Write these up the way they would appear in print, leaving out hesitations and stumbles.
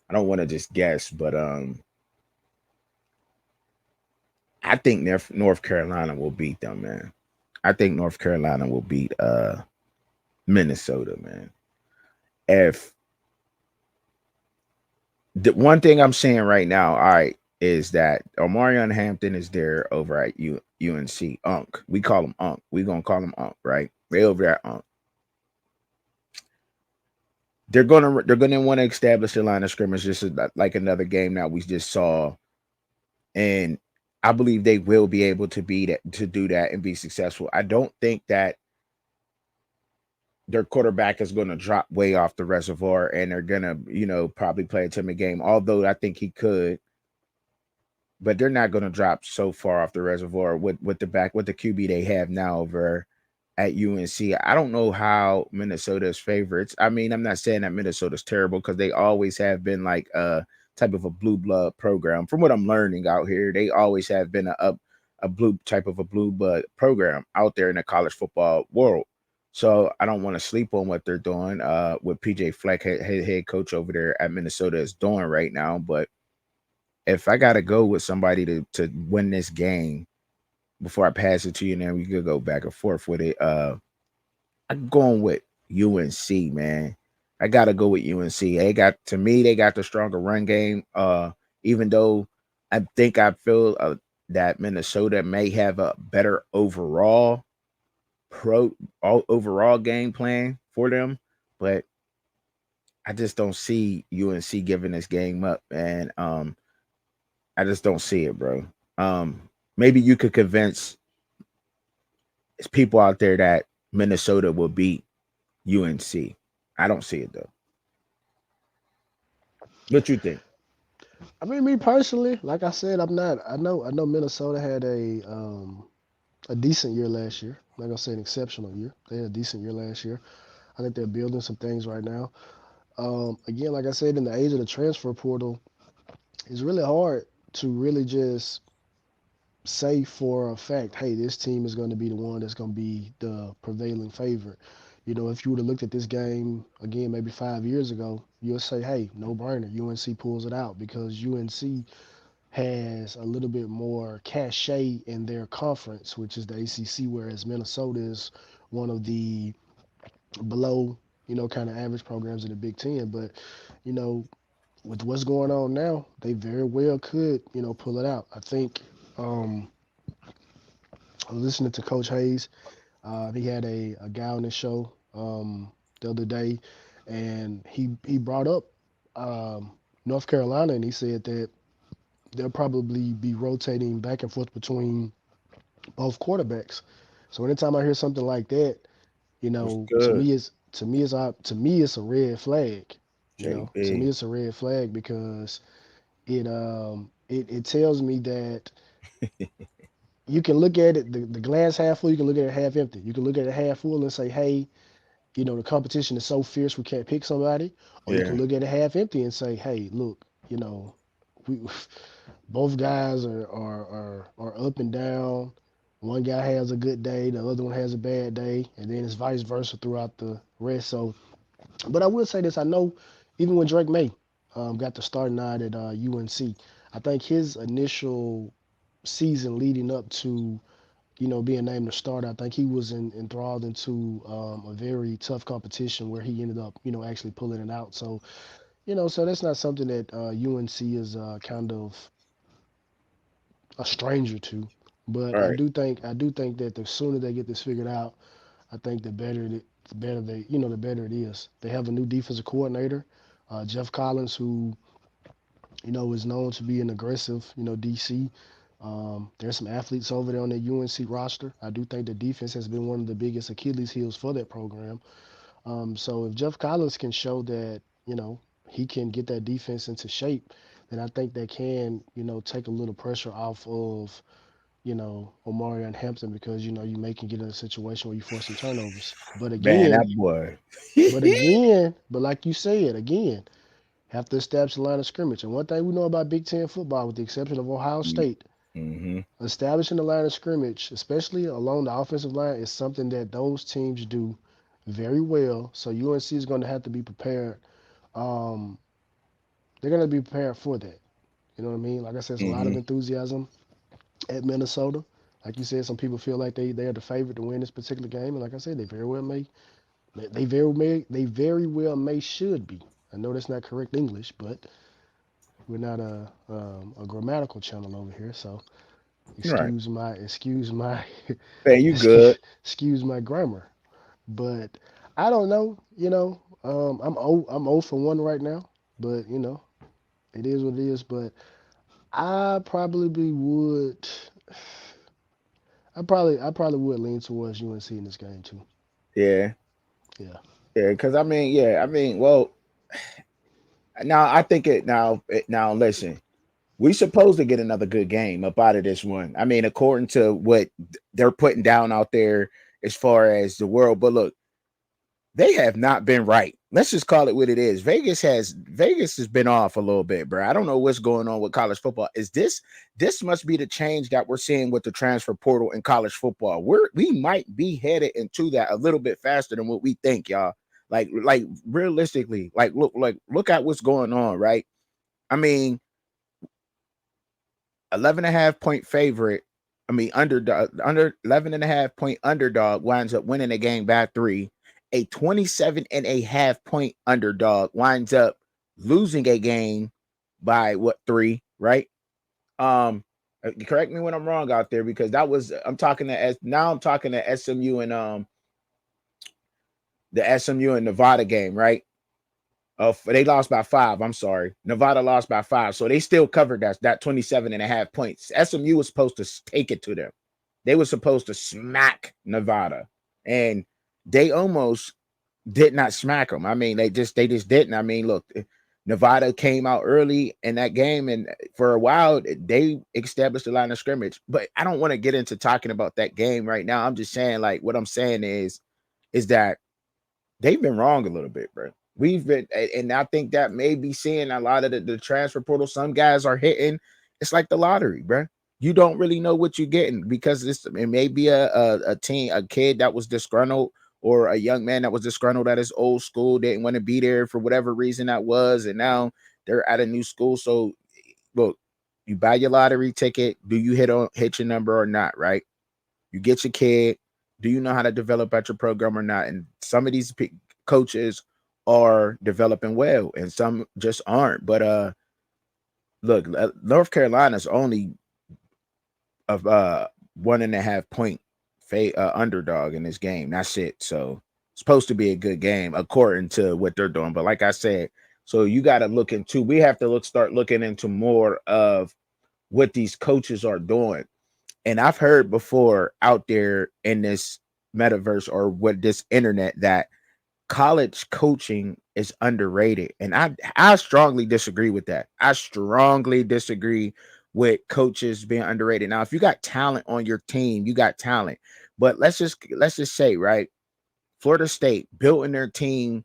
I don't want to just guess, but I think North Carolina will beat them, man. I think North Carolina will beat Minnesota, man. If the one thing I'm saying right now, all right, is that Omarion Hampton is there over at UNC. Unk. We call him Unk. We gonna call him Unk, right? They over at Unk. They're gonna want to establish a line of scrimmage, just like another game that we just saw, and I believe they will be able to be that to do that and be successful. I don't think that their quarterback is going to drop way off the reservoir, and they're gonna probably play a timid game. Although I think he could, but they're not going to drop so far off the reservoir with the QB they have now over at UNC. I don't know how Minnesota is favorites. I mean, I'm not saying that Minnesota's terrible because they always have been like a type of a blue blood program. From what I'm learning out here, they always have been a blue blood program out there in the college football world. So I don't want to sleep on what they're doing. What PJ Fleck, head coach over there at Minnesota, is doing right now. But if I gotta go with somebody to win this game before I pass it to you, and then we could go back and forth with it. I'm going with UNC, man. I gotta go with UNC. They got the stronger run game. Even though I feel that Minnesota may have a better pro overall game plan for them, but I just don't see UNC giving this game up, man. I just don't see it, bro. Um, Maybe you could convince people out there that Minnesota will beat UNC. I don't see it though. What you think? I mean, me personally, like I said, I'm not. I know Minnesota had a decent year last year. I'm not gonna say an exceptional year. They had a decent year last year. I think they're building some things right now. Again, like I said, in the age of the transfer portal, it's really hard to really just say for a fact, hey, this team is going to be the one that's going to be the prevailing favorite. If you would have looked at this game again maybe 5 years ago, you'll say, hey, no brainer. UNC pulls it out because UNC has a little bit more cachet in their conference, which is the ACC, whereas Minnesota is one of the below, kind of average programs in the Big Ten. But, you know, with what's going on now, they very well could, pull it out. I think I was listening to Coach Hayes. He had a guy on his show the other day, and he brought up North Carolina, and he said that they'll probably be rotating back and forth between both quarterbacks. So anytime I hear something like that, What's to good, me it's a red flag. To me JB? it's a red flag because it tells me that you can look at it the glass half full, you can look at it half empty. You can look at it half full and say, hey, the competition is so fierce we can't pick somebody, or you can Yeah, look at it half empty and say, hey, look, we both guys are up and down. One guy has a good day, the other one has a bad day, and then it's vice versa throughout the rest. So, but I will say this: I know even when Drake May got the starting nod at UNC, I think his initial season leading up to being named the starter, I think he was enthralled into a very tough competition where he ended up, actually pulling it out. So, so that's not something that UNC is kind of a stranger to. But all right. I do think that the sooner they get this figured out, I think the better the better it is. They have a new defensive coordinator, Jeff Collins, who is known to be an aggressive, DC. There's some athletes over there on the UNC roster. I do think the defense has been one of the biggest Achilles heels for that program. So if Jeff Collins can show that, he can get that defense into shape, then I think they can, take a little pressure off of, Omari and Hampton because, you may can get in a situation where you force some turnovers. Man, that boy. But like you said, again, have to establish a line of scrimmage. And one thing we know about Big Ten football, with the exception of Ohio State, Mm-hmm. establishing the line of scrimmage, especially along the offensive line, is something that those teams do very well. So UNC is going to have to be prepared, um, They're gonna be prepared for that. You know what I mean? Like I said, it's a lot of Hmm. enthusiasm at Minnesota. Like you said, some people feel like they are the favorite to win this particular game, and like I said, they very well may should be. I know that's not correct English, but we're not a grammatical channel over here, so Right. excuse my Man, you good. excuse my grammar. But I don't know. I'm 0 for 1 right now, but it is what it is. But I probably would. I probably would lean towards UNC in this game too. Yeah. Yeah. Yeah. Because I mean, yeah. I mean, well, now I think it. Now listen. We supposed to get another good game up out of this one. I mean, according to what they're putting down out there as far as the world. But look, they have not been right. Let's just call it what it is. Vegas has been off a little bit, bro. I don't know what's going on with college football. This must be the change that we're seeing with the transfer portal in college football. We might be headed into that a little bit faster than what we think, y'all. Like realistically, look at what's going on, right? I mean, 11 and a half point favorite. I mean, under 11 and a half point underdog winds up winning a game by 3. A 27 and a half point underdog winds up losing a game by what 3, right? Um Correct me when I'm wrong out there because that was I'm talking to SMU and the SMU and Nevada game, right? They lost by 5. I'm sorry. Nevada lost by 5. So they still covered that 27 and a half points. SMU was supposed to take it to them. They were supposed to smack Nevada. And they almost did not smack them. I mean, they just didn't. I mean, look, Nevada came out early in that game, and for a while they established the line of scrimmage. But I don't want to get into talking about that game right now. I'm just saying, like, what I'm saying is that they've been wrong a little bit, bro. We've been, and I think that may be seeing a lot of the transfer portal. Some guys are hitting. It's like the lottery, bro. You don't really know what you're getting because it may be a kid that was disgruntled or a young man that was disgruntled at his old school, didn't want to be there for whatever reason that was, and now they're at a new school. So look, you buy your lottery ticket. Do you hit your number or not? Right? You get your kid. Do you know how to develop at your program or not? And some of these coaches are developing well, and some just aren't. But look, North Carolina's only of 1.5 point underdog in this game. That's it. So it's supposed to be a good game according to what they're doing. But like I said, so you got to look into. We have to start looking into more of what these coaches are doing. And I've heard before out there in this metaverse or what this internet that college coaching is underrated. And I strongly disagree with that. I strongly disagree with coaches being underrated. Now, if you got talent on your team, you got talent. But let's just say, right? Florida State building their team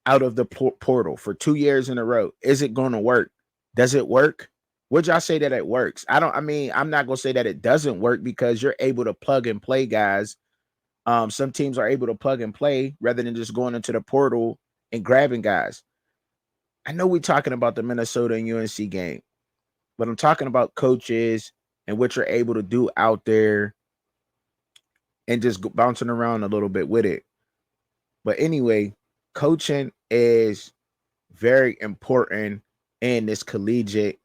out of the portal for 2 years in a row. Is it going to work? Does it work? Would y'all say that it works? I mean, I'm not going to say that it doesn't work because you're able to plug and play guys. Some teams are able to plug and play rather than just going into the portal and grabbing guys. I know we're talking about the Minnesota and UNC game, but I'm talking about coaches and what you're able to do out there and just bouncing around a little bit with it. But anyway, coaching is very important in this collegiate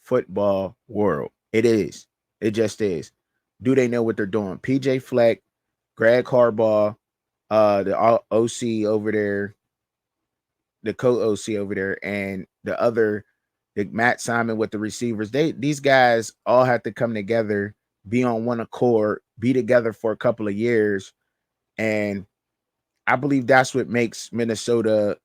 football world. It is. It just is. Do they know what they're doing? PJ Fleck, Greg Harbaugh, the OC over there, the co-OC over there, and the Matt Simon with the receivers. These guys all have to come together, be on one accord, be together for a couple of years, and I believe that's what makes Minnesota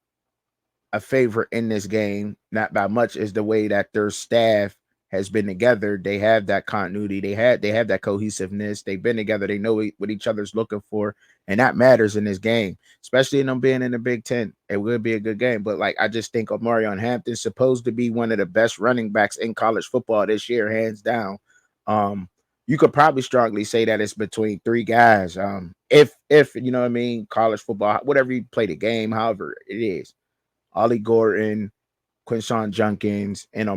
a favorite in this game, not by much, is the way that their staff has been together. They have that continuity. They have that cohesiveness. They've been together. They know what each other's looking for, and that matters in this game, especially in them being in the Big Ten. It will be a good game. But like I just think of Marion Hampton's supposed to be one of the best running backs in college football this year, hands down. Um, you could probably strongly say that it's between 3 guys. If you know what I mean, college football, whatever you play the game, however it is. Ollie Gordon, Quinshawn Junkins, and